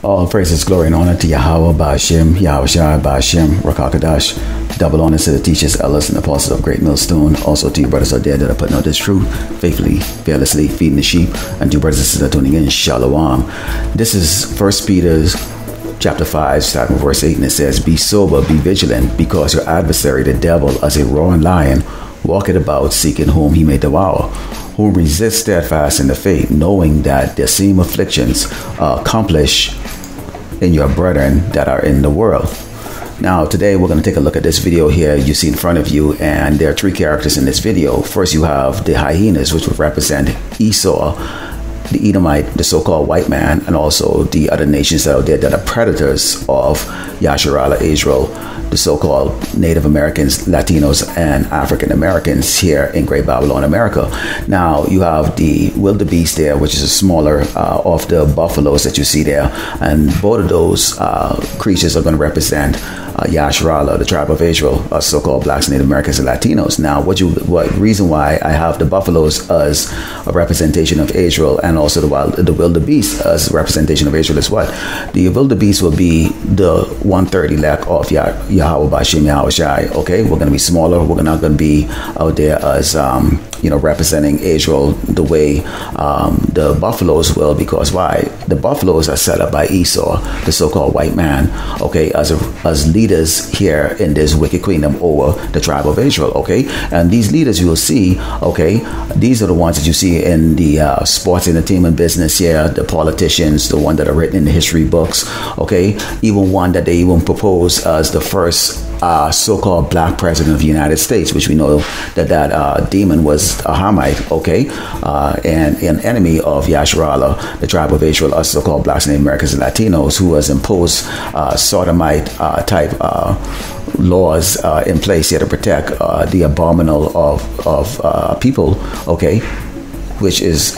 All praises, glory, and honor to Yahweh, Ba'ashem, Yahweh Shai, Ba'ashem, Rakakadash. Double honor to the teachers, elders, and apostles of Great Millstone. Also to you brothers out there that are putting out this truth, faithfully, fearlessly, feeding the sheep. And to you brothers and sisters tuning in, Shalom. This is 1 Peter's chapter 5, starting with verse 8, and it says, Be sober, be vigilant, because your adversary, the devil, as a roaring lion, walketh about, seeking whom he may devour, who resist steadfast in the faith, knowing that the same afflictions are accomplished in your brethren that are in the world. Now, today we're going to take a look at this video here you see in front of you, and there are three characters in this video. First, you have the hyenas, which would represent Esau, the Edomite, the so-called white man, and also the other nations that are there that are predators of Yasharallah, Israel, the so-called Native Americans, Latinos, and African Americans here in Great Babylon, America. Now, you have the Wilderbeest there, which is a smaller of the buffaloes that you see there, and both of those creatures are going to represent Yasharallah, the tribe of Israel, so-called blacks, Native Americans, and Latinos. Now, what reason why I have the buffaloes as a representation of Israel, and also the wildebeest as a representation of Israel is what? The wildebeest will be the 1/3 elect of Yahweh Bashim Yahweh Shai. Okay, we're going to be smaller. We're not going to be out there as representing Israel the way the buffaloes will, because why? The buffaloes are set up by Esau, the so-called white man, okay, as leaders here in this wicked kingdom over the tribe of Israel, okay? And these leaders you will see, okay, these are the ones that you see in the sports entertainment business here, the politicians, the one that are written in the history books, okay? Even one that they even propose as the first so-called black president of the United States, which we know that demon was a Hamite, okay, and an enemy of Yasharallah, the tribe of Israel, us so-called blacks, Native Americans, and Latinos, who has imposed sodomite type laws in place here to protect the abominable of people, okay, which is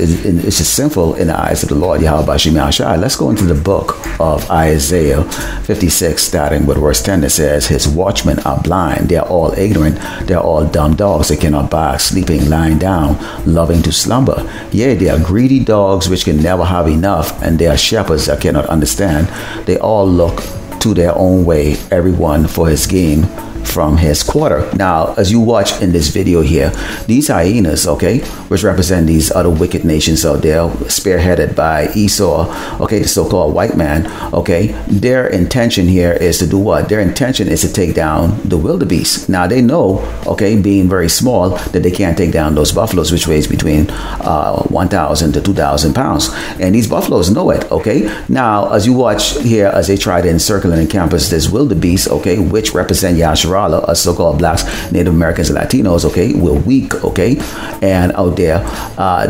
sinful in the eyes of the Lord Yahweh Bashim Yahshai. Let's go into the book of Isaiah 56, starting with verse 10. It says, His watchmen are blind, they are all ignorant, they are all dumb dogs, they cannot bark, sleeping, lying down, loving to slumber. Yea, they are greedy dogs which can never have enough, and they are shepherds that cannot understand. They all look to their own way, everyone for his gain from his quarter. Now, as you watch in this video here, these hyenas, okay, which represent these other wicked nations out there, spearheaded by Esau, okay, the so-called white man, okay, their intention here is to do what? Their intention is to take down the wildebeest. Now, they know, okay, being very small, that they can't take down those buffaloes, which weighs between 1,000 to 2,000 pounds. And these buffaloes know it, okay? Now, as you watch here, as they try to encircle and encompass this wildebeest, okay, which represent Yasharallah, us so-called blacks, Native Americans, and Latinos, okay, we're weak, okay, and out there,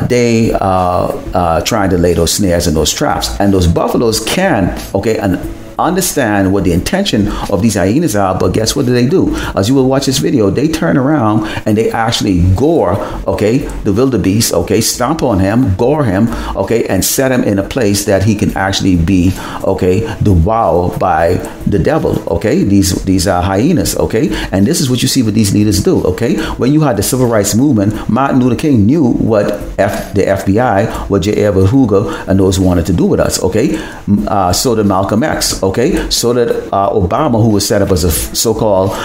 they are trying to lay those snares and those traps, and those buffaloes can, okay, and understand what the intention of these hyenas are, but guess what do? As you will watch this video, they turn around and they actually gore, okay, the wildebeest, okay, stomp on him, gore him, okay, and set him in a place that he can actually be, okay, devoured by the devil, okay? These are hyenas, okay? And this is what you see what these leaders do, okay? When you had the civil rights movement, Martin Luther King knew what the FBI, what J. Edward Hoover and those wanted to do with us, okay? So did Malcolm X, okay? So did Obama, who was set up as a so-called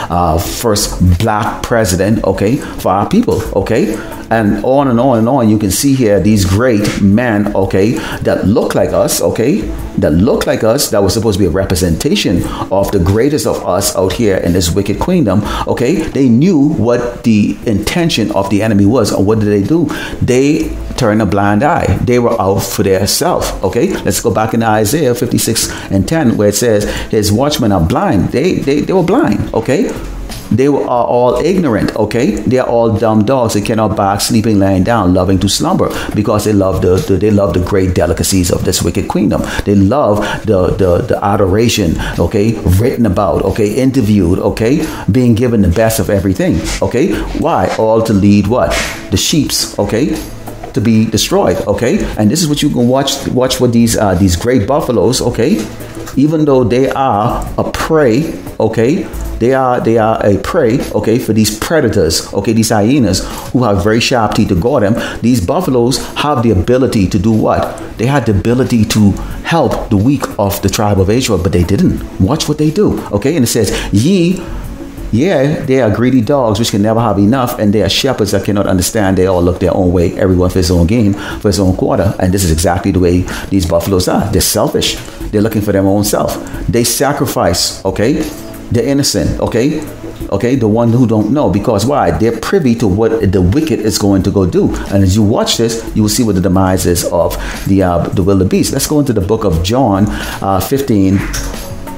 first black president, okay, for our people, okay? And on and on and on, you can see here these great men, okay, that look like us, okay, that was supposed to be a representation of the greatest of us out here in this wicked kingdom, okay? They knew what the intention of the enemy was, and what did they do? They turned a blind eye. They were out for their self, okay? Let's go back into Isaiah 56 and 10, where it says, His watchmen are blind. They were blind, okay? They are all ignorant, okay? They are all dumb dogs. They cannot bark, sleeping, lying down, loving to slumber, because they love the great delicacies of this wicked kingdom. They love the adoration, okay, written about, okay, interviewed, okay, being given the best of everything, okay? Why? All to lead what? The sheeps, okay? To be destroyed, okay? And this is what you can watch with these great buffaloes, okay? Even though they are a prey, okay? They are a prey, okay, for these predators, okay, these hyenas who have very sharp teeth to gore them. These buffaloes have the ability to do what? They have the ability to help the weak of the tribe of Israel, but they didn't. Watch what they do. Okay, and it says, they are greedy dogs which can never have enough, and they are shepherds that cannot understand. They all look their own way, everyone for his own gain, for his own quarter. And this is exactly the way these buffaloes are. They're selfish. They're looking for their own self. They sacrifice, okay? They're innocent, okay? Okay, the one who don't know. Because why? They're privy to what the wicked is going to go do. And as you watch this, you will see what the demise is of the wildebeest. Let's go into the book of John 15,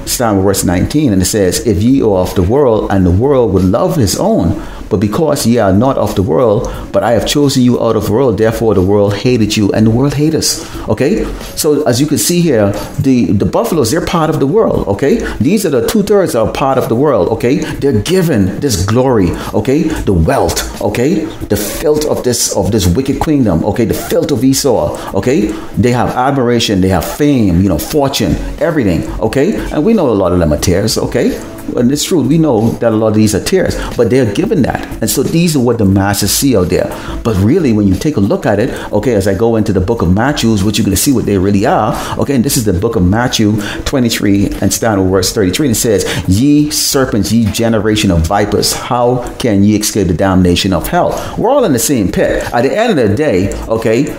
starting with verse 19. And it says, if ye are of the world, and the world would love his own, but because ye are not of the world, but I have chosen you out of the world, therefore the world hated you, and the world hate us. Okay? So as you can see here, the buffaloes, they're part of the world. Okay? These are the 2/3 are part of the world. Okay? They're given this glory. Okay? The wealth. Okay? The filth of this wicked kingdom. Okay? The filth of Esau. Okay? They have admiration. They have fame. Fortune. Everything. Okay? And we know a lot of them are tares. Okay? And it's true, we know that a lot of these are tares, but they're given that. And so these are what the masses see out there. But really, when you take a look at it, okay, as I go into the book of Matthew, what you're going to see what they really are. Okay, and this is the book of Matthew 23 and starting with verse 33. And it says, ye serpents, ye generation of vipers, how can ye escape the damnation of hell? We're all in the same pit. At the end of the day, okay,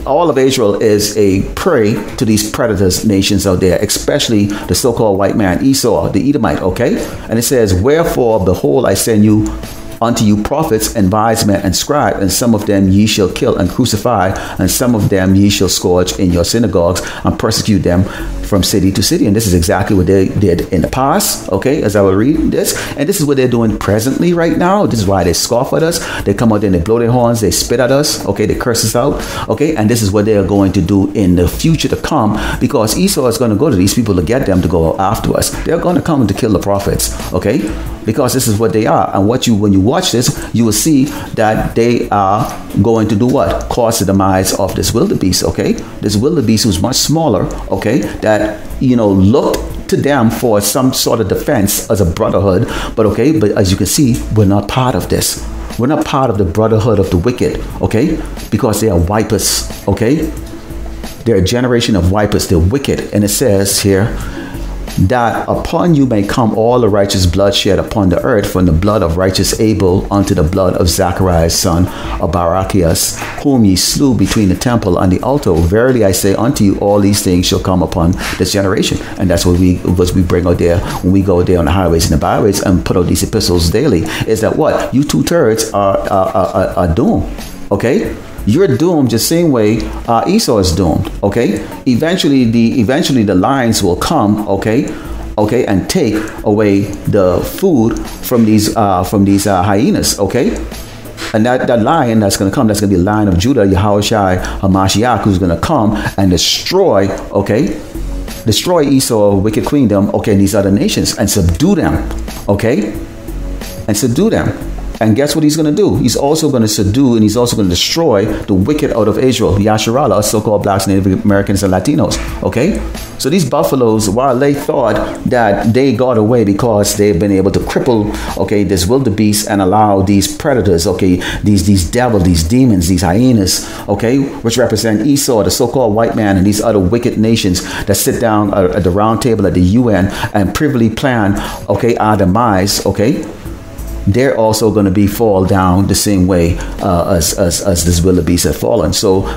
all of Israel is a prey to these predators nations out there, especially the so-called white man, Esau, the Edomite, okay? And it says, wherefore, behold, I send you unto you prophets and wise men and scribes, and some of them ye shall kill and crucify, and some of them ye shall scourge in your synagogues and persecute them from city to city. And this is exactly what they did in the past, okay, as I will read this. And this is what they're doing presently right now. This is why they scoff at us. They come out there and they blow their horns, they spit at us, okay, they curse us out, okay, and this is what they are going to do in the future to come, because Esau is going to go to these people to get them to go after us. They're going to come to kill the prophets, okay, because this is what they are. And when you watch this, you will see that they are going to do what? Cause the demise of this wildebeest, okay? This wildebeest was much smaller, okay, that, looked to them for some sort of defense as a brotherhood. But as you can see, we're not part of this. We're not part of the brotherhood of the wicked, okay? Because they are vipers, okay? They're a generation of vipers. They're wicked. And it says here, that upon you may come all the righteous blood shed upon the earth, from the blood of righteous Abel unto the blood of Zacharias son of Barachias, whom ye slew between the temple and the altar. Verily I say unto you, all these things shall come upon this generation. And that's what we bring out there when we go there on the highways and the byways and put out these epistles daily, is that what? You 2/3 are doomed, okay? You're doomed the same way Esau is doomed, okay? Eventually the lions will come, okay, and take away the food from these hyenas, okay? And that lion that's going to come, that's going to be the Lion of Judah, Yahushua HaMashiach, who's going to come and destroy Esau, wicked kingdom, okay, and these other nations, and subdue them, okay? And subdue them. And guess what he's going to do? He's also going to subdue and he's also going to destroy the wicked out of Israel, Yasharala, so-called blacks, Native Americans, and Latinos. Okay? So these buffaloes, while they thought that they got away because they've been able to cripple, okay, this wildebeest and allow these predators, okay, these devils, these demons, these hyenas, okay, which represent Esau, the so-called white man, and these other wicked nations that sit down at the round table at the UN and privily plan, okay, our demise, okay, they're also going to fall down the same way as this wildebeest had fallen. So,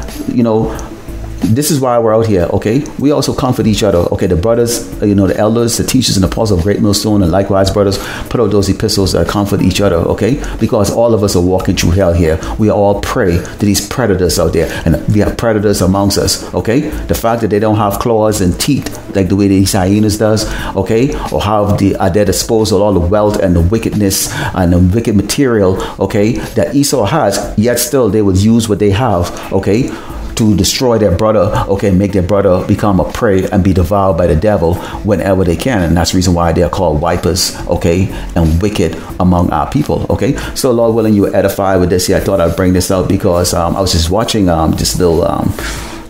this is why we're out here, okay? We also comfort each other, okay? The brothers, the elders, the teachers, and apostles of Great Millstone, and likewise, brothers, put out those epistles that comfort each other, okay? Because all of us are walking through hell here. We are all prey to these predators out there, and we have predators amongst us, okay? The fact that they don't have claws and teeth like the way these hyenas does, okay? Or how at their disposal all the wealth and the wickedness and the wicked material, okay, that Esau has, yet still they would use what they have, okay, to destroy their brother, okay, make their brother become a prey and be devoured by the devil whenever they can. And that's the reason why they are called vipers, okay, and wicked among our people, okay? So Lord willing, you were edified with this here. I thought I'd bring this out because I was just watching this little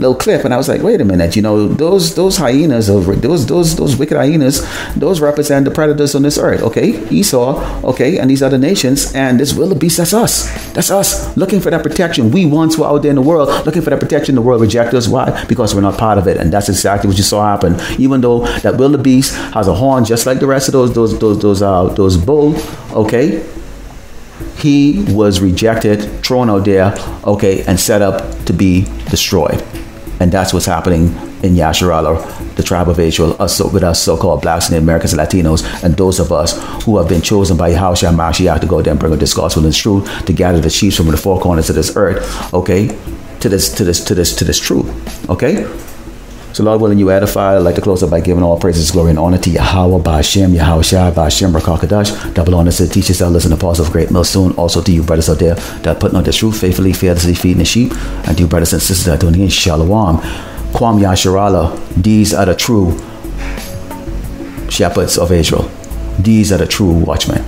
little clip, and I was like, wait a minute, those hyenas, those wicked hyenas, those represent the predators on this earth. Okay, Esau, okay, and these other nations, and this wildebeest, that's us. That's us looking for that protection. We once were out there in the world looking for that protection. The world rejected us. Why? Because we're not part of it, and that's exactly what you saw happen. Even though that wildebeest has a horn just like the rest of those bull, okay, he was rejected, thrown out there, okay, and set up to be destroyed. And that's what's happening in Yasharala, the tribe of Israel, with us so-called blacks and Americans and Latinos, and those of us who have been chosen by Yahushua Mashiach to go there and bring this gospel and truth, to gather the sheep from the four corners of this earth, okay, to this truth, okay. So Lord willing, you edify. I'd like to close up by giving all praises, glory, and honor to Yahweh, Ba'ashem, Yahushua, Ba'ashem, Rakakadash. Double honor to the teachers, elders, and apostles of great millstone. Also to you brothers out there that are putting on the truth, faithfully, fearlessly feeding the sheep. And to you brothers and sisters that are doing it, Shalom. Kwam Yasharala. These are the true shepherds of Israel. These are the true watchmen.